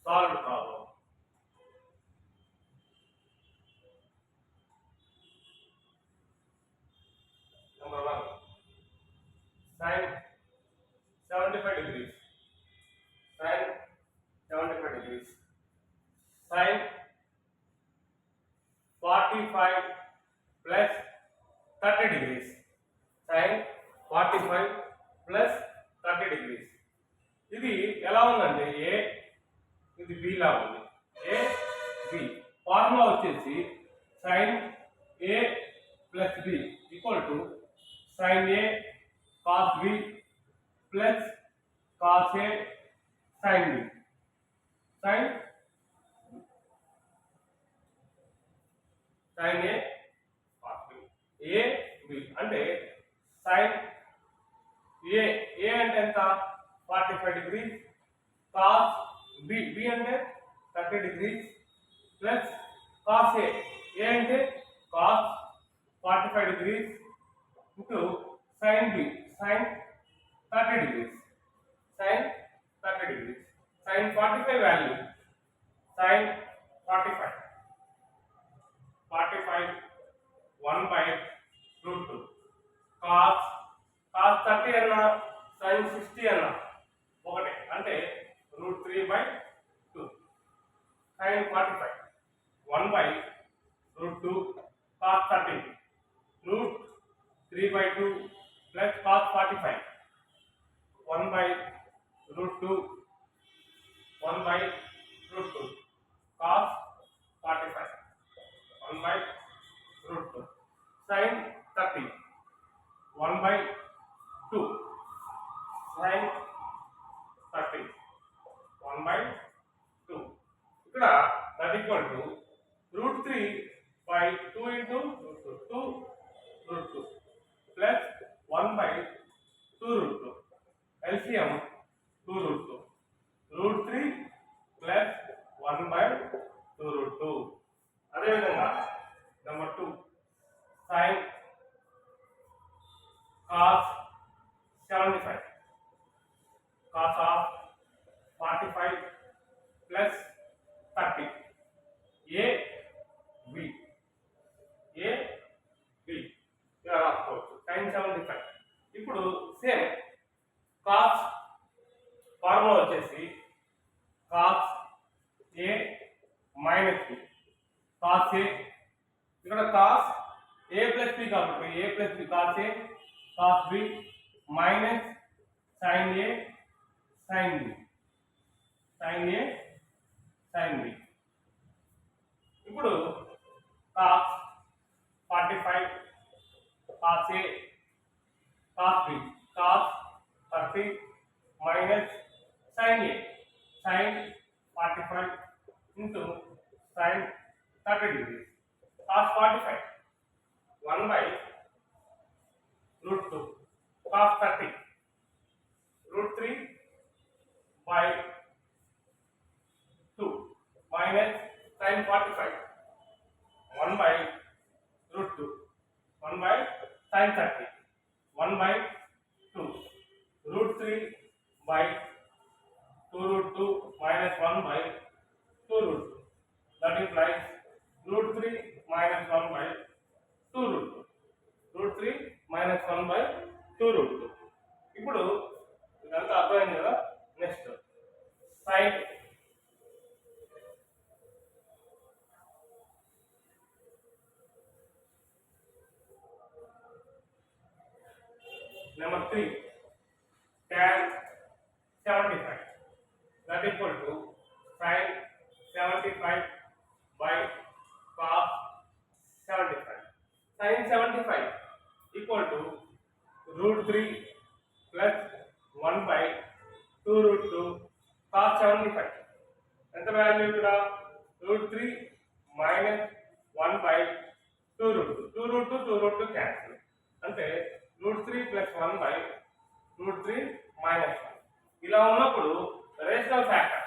solved problem. Number 1, sin 75 degrees. Sin 75 degrees. Sin 45 plus 30 degrees. Sin 45 plus 30 degrees. ఇది ఎలా ఉందంటే ఏ, ఇది B లా ఉంది. ఏ బి ఫార్ములా వచ్చేసి sin a plus b equal to sin a cos b plus cos a sin b. sin a cos b. a b అంటే sin a అంటే ఎంత 45 degrees, cos b అంటే 30 degrees plus cos a అంటే cos 45 degrees into sin b sin 30 degrees. sin 30 degrees. sin 45 value sin 45 1 by root 2 cos 30 అన్న sin 60 అన్న ఒకటే అంటే root 3 by 2 sin 45 1 by root 2 cos 30 root 3 by 2 plus cos 45 1 by root 2 1 by root 2 cos 45 1 by root 2 sin 30 1 by 2 sin 30 1 by 2 ఇక్కడ that equal to root 3 by 2 into root 2 plus 1 by 2 root 2 LCM 2 root 2 root 3 plus 1 by 2 root 2 అదే విధంగా number 2 sin cos 75 cos of 45 plus 30 a b ఇలా రాసుకోవచ్చు sin 75. ఇప్పుడు same cos formula వచ్చేసి cos a minus b cos a ఇక్కడ cos a plus b కాబట్టి a plus b cos a cos b minus sin a sin b sin a sin b. ఇప్పుడు cos 45 cos a cos b cos 30 minus sin a sin 45 into sin 30 degrees cos 45 1 by root 2 cos 30 root 3 by 2 minus sin 45 1 by root 2 1 by sin 30 1 by 2 root 3 by 2 root 2 minus 1 by 2 root 2 that implies root 3 minus 1 by 2 root 2 root 3 minus 1 by 2 root 2. ఇప్పుడు ఇదంతా అర్థమైంది కదా. Next sin number 3 tan 75 that equal to sin 75 by cos 75. sin 75 equal to root 3 plus 1 by 2 root 2 cos 75. ఎంత value ఇక్కడ root 3 minus 1 by 2 root 2 root 2 cancel అంటే root 3 plus 1 by root 3 minus 1. ఇలా ఉన్నప్పుడు rational factor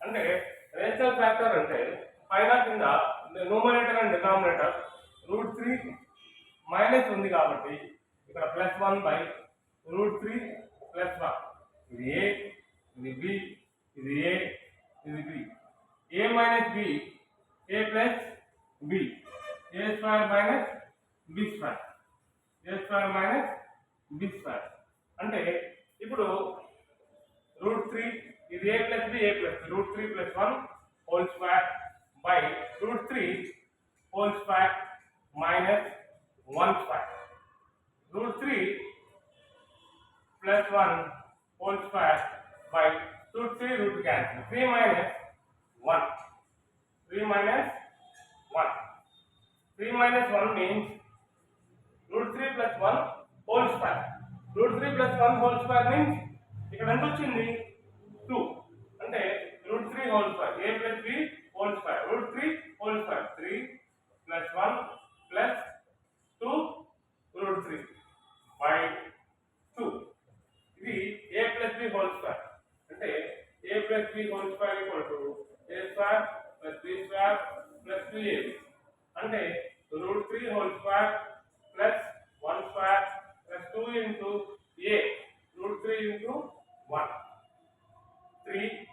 అంటే rational factor అంటే పైన కింద numerator and denominator root 3 minus ఉంది కాబట్టి ఇక్కడ ప్లస్ 1 by root 3 plus 1. ఇది a ఇది b a plus b, a square minus b square, a square minus b square. అంటే ఇప్పుడు √3 ఇది a plus b, a plus √3 plus 1 whole square by √3 whole square minus 1 square. √3 plus 1 whole square by √3 root cancel. 3 minus 1. 3 minus 1. 3 minus 1 means √3 plus 1 whole square. √3 plus 1 whole square means ఇక్కడ ఎంత వచ్చింది 2. అంటే √3 whole square. a plus b whole square. √3 whole square. 3 plus 1 plus 2 √3 by 2. ఇది a plus b whole square. అంటే a plus b whole square equal to a square plus b square plus 2ab. అంటే √3 whole square plus 1 square plus 2 into a. √3 into 1. 3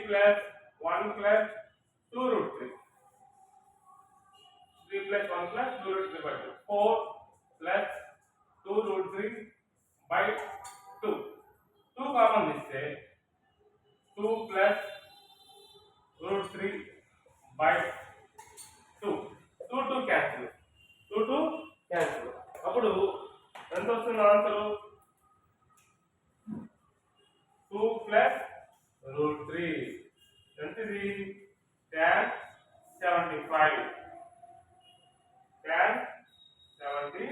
plus 1 plus 2 √3. 3 plus 1 plus 2 √3 by 2. 4 plus 2 √3 by 2. 2 common తీస్తే 2 plus √3 by 2. 2 2 cancel. 2 2 cancel. అప్పుడు ఎంత వస్తుంది answer? 2 plus √3 ఎంతది? tan 75. tan 75